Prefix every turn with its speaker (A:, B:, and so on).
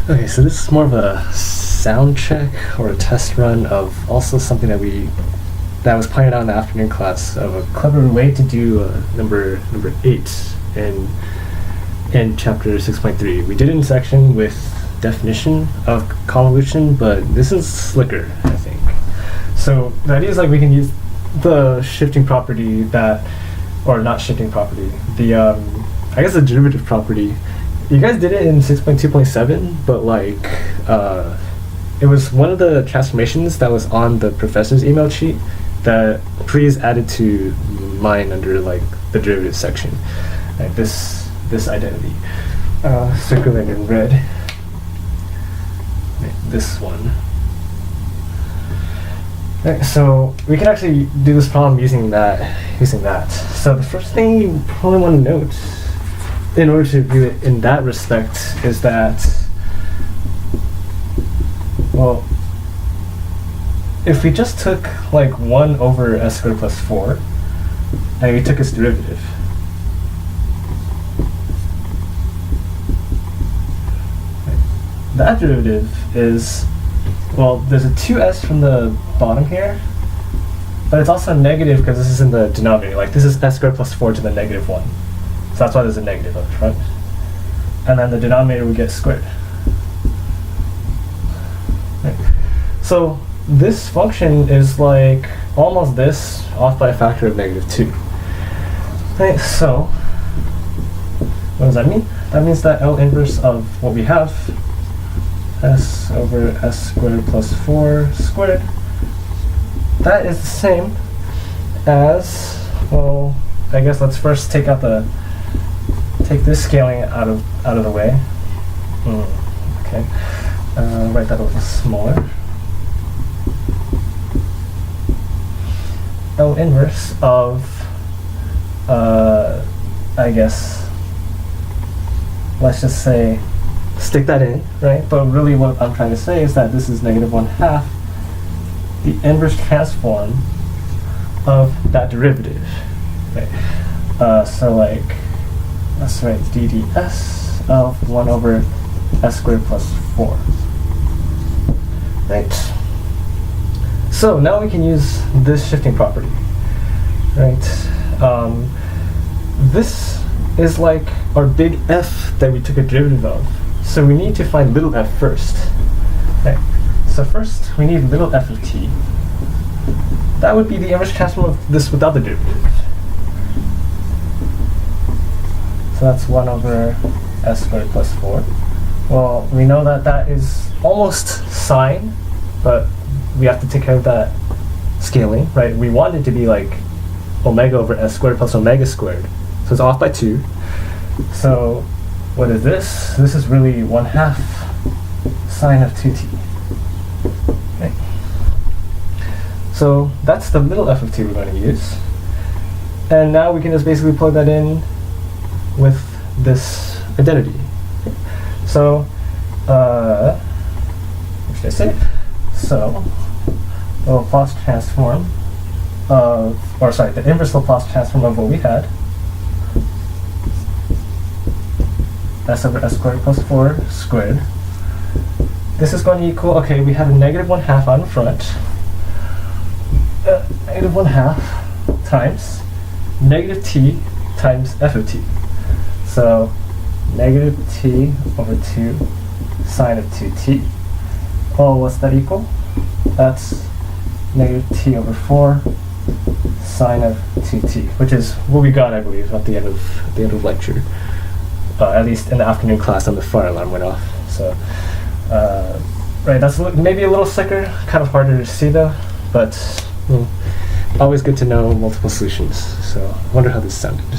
A: Okay, so this is more of a sound check or a test run of also something that was pointed out in the afternoon class of a clever way to do number 8 in chapter 6.3. We did it in section with definition of convolution, but this is slicker, I think. So the idea is like we can use the shifting property or not shifting property, I guess the derivative property. You guys did it in 6.2.7, but it was one of the transformations that was on the professor's email sheet that Priya's added to mine under the derivative section. This identity, circling in red. This one. So we can actually do this problem using that. So the first thing you probably want to note in order to view it in that respect is that, well, if we just took 1 over s squared plus 4 and we took its derivative, that derivative is, well, there's a 2s from the bottom here, but it's also negative because this is in the denominator. This is s squared plus 4 to the negative 1. So that's why there's a negative up front. And then the denominator we get squared. Right. So this function is almost this off by a factor of -2. Right, so what does that mean? That means that L inverse of what we have, s over s squared plus 4 squared, that is the same as, well, I guess let's first take this scaling out of the way. Okay, write that a little smaller. L inverse of, I guess, let's just say, stick that in, right? But really what I'm trying to say is that this is -1/2 the inverse transform of that derivative, right? So let's write dds of 1 over s squared plus 4. Right. So now we can use this shifting property. Right. This is our big F that we took a derivative of. So we need to find little f first. Right. So first we need little f of t. That would be the inverse transform of this without the derivative. So that's 1 over s squared plus 4. Well, we know that that is almost sine, but we have to take care of that scaling, right? We want it to be omega over s squared plus omega squared. So it's off by 2. So what is this? This is really 1/2 sine of 2t. Okay. So that's the little f of t we're going to use. And now we can just basically plug that in with this identity. So, what should I say? So, the Laplace transform of, the inverse Laplace transform of what we had, s over s squared plus 4 squared. This is going to equal, okay, we have a -1/2 out in front. -1/2 times -t times f of t. So -t over 2 sine of 2t. Oh, what's that equal? That's -t over 4 sine of 2t, which is what we got, I believe, at the end of lecture. At least in the afternoon class, when the fire alarm went off. So, right, that's maybe a little slicker, kind of harder to see though, but always good to know multiple solutions. So, I wonder how this sounded.